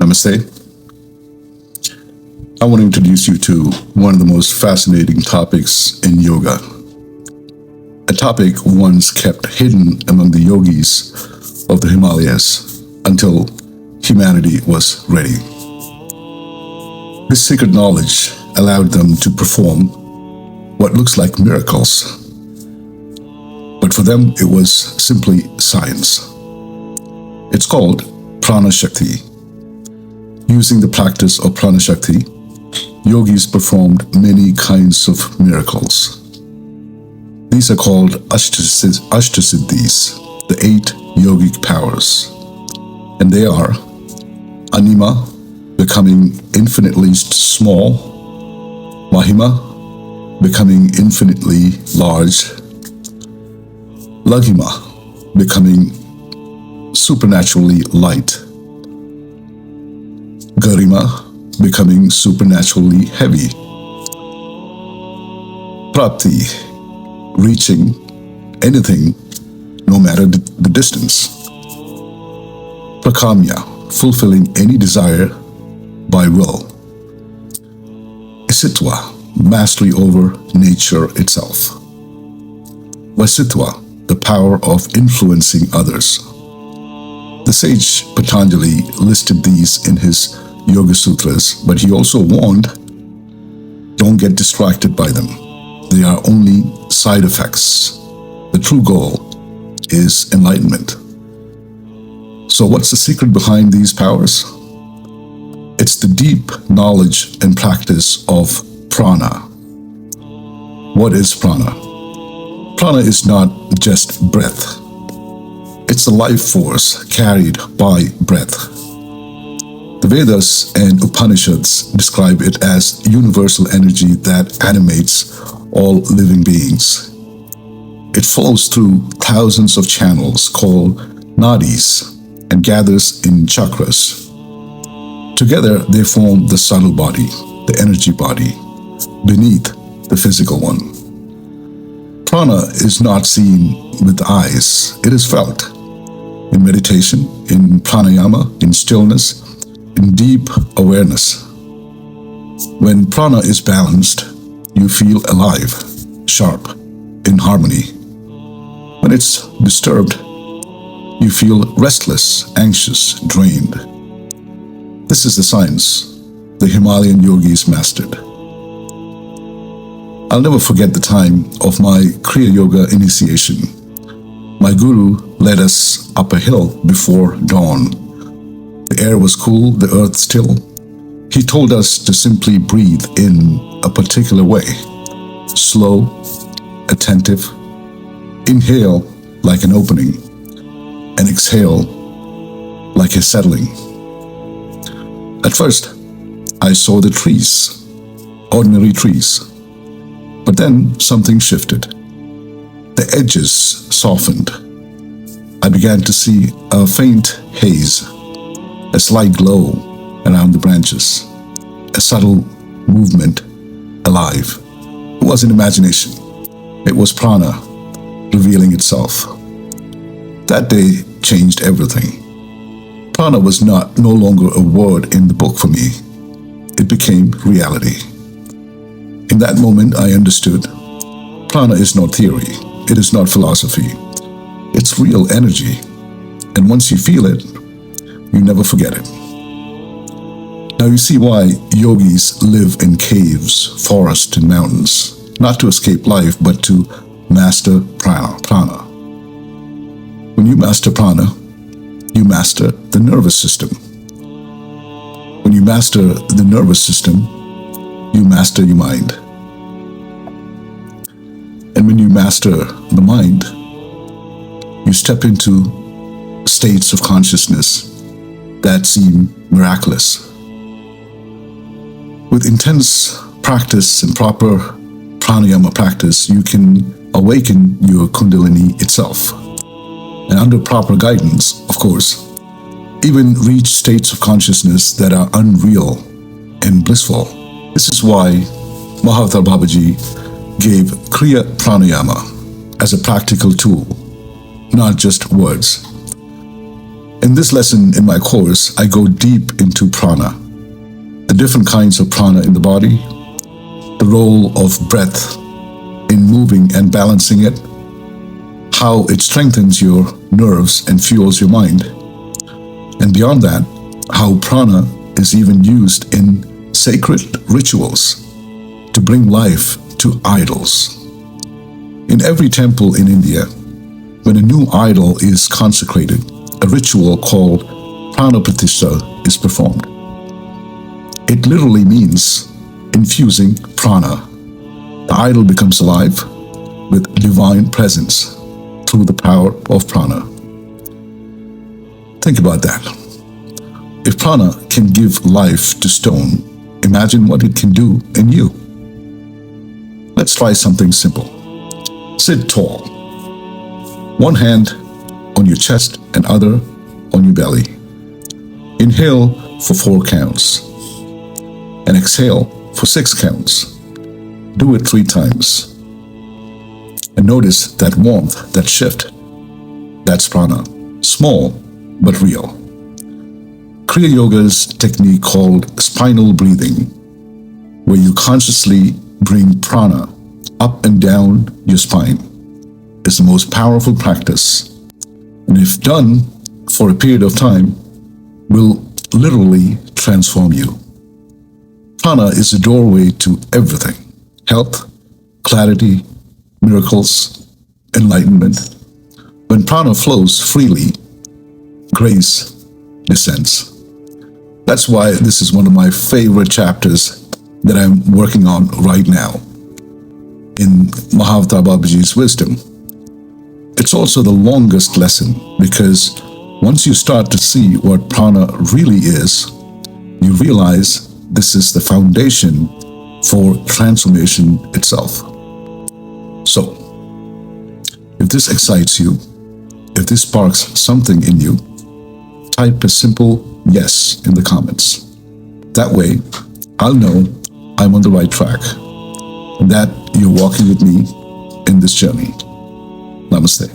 Namaste. I want to introduce you to one of the most fascinating topics in yoga. A topic once kept hidden among the yogis of the Himalayas until humanity was ready. This secret knowledge allowed them to perform what looks like miracles, but for them it was simply science. It's called Prana-shakti. Using the practice of Prana-shakti, yogis performed many kinds of miracles. These are called ashta siddhis, the 8 yogic powers. And they are anima, becoming infinitely small; mahima, becoming infinitely large; laghima, becoming supernaturally light; garima, becoming supernaturally heavy; prapti, reaching anything no matter the distance; prakamya, fulfilling any desire by will; isitva, mastery over nature itself; vasitva, the power of influencing others. The sage Patanjali listed these in his Yoga Sutras, but he also warned, don't get distracted by them. They are only side effects. The true goal is enlightenment. So what's the secret behind these powers? It's the deep knowledge and practice of prana. What is prana? Prana is not just breath. It's the life force carried by breath. The Vedas and Upanishads describe it as universal energy that animates all living beings. It flows through thousands of channels called nadis and gathers in chakras. Together they form the subtle body, the energy body, beneath the physical one. Prana is not seen with the eyes, it is felt. In meditation, in pranayama, in stillness, in deep awareness. When prana is balanced, you feel alive, sharp, in harmony. When it's disturbed, you feel restless, anxious, drained. This is the science the Himalayan yogis mastered. I'll never forget the time of my Kriya Yoga initiation. My guru led us up a hill before dawn. The air was cool, the earth still. He told us to simply breathe in a particular way. Slow, attentive. Inhale like an opening, and exhale like a settling. At first, I saw the trees, ordinary trees. But then something shifted. The edges softened. I began to see a faint haze, a slight glow around the branches, a subtle movement, alive. It wasn't imagination. It was prana revealing itself. That day changed everything. Prana was no longer a word in the book for me. It became reality. In that moment, I understood prana is not theory. It is not philosophy. It's real energy. And once you feel it, you never forget it. Now you see why yogis live in caves, forests, and mountains. Not to escape life, but to master prana. When you master prana, you master the nervous system. When you master the nervous system, you master your mind. And when you master the mind, you step into states of consciousness that seem miraculous. With intense practice and proper pranayama practice, you can awaken your kundalini itself. And under proper guidance, of course, even reach states of consciousness that are unreal and blissful. This is why Mahavatar Babaji gave Kriya Pranayama as a practical tool, not just words. In this lesson in my course, I go deep into prana, the different kinds of prana in the body, the role of breath in moving and balancing it, how it strengthens your nerves and fuels your mind, and beyond that, how prana is even used in sacred rituals to bring life to idols. In every temple in India, when a new idol is consecrated, a ritual called Prāṇa-pratiṣṭhā is performed. It literally means infusing prana. The idol becomes alive with divine presence through the power of prana. Think about that. If prana can give life to stone, imagine what it can do in you. Let's try something simple. Sit tall. One hand on your chest and other on your belly. Inhale for 4 counts and exhale for 6 counts. Do it 3 times. And notice that warmth, that shift. That's prana. Small but real. Kriya Yoga's technique called spinal breathing, where you consciously bring prana up and down your spine, is the most powerful practice, and if done for a period of time, will literally transform you. Prana is a doorway to everything: health, clarity, miracles, enlightenment. When prana flows freely, grace descends. That's why this is one of my favorite chapters that I'm working on right now in Mahavatar Babaji's wisdom. It's also the longest lesson because once you start to see what prana really is, you realize this is the foundation for transformation itself. So, if this excites you, if this sparks something in you, type a simple yes in the comments. That way, I'll know I'm on the right track and that you're walking with me in this journey. Namaste.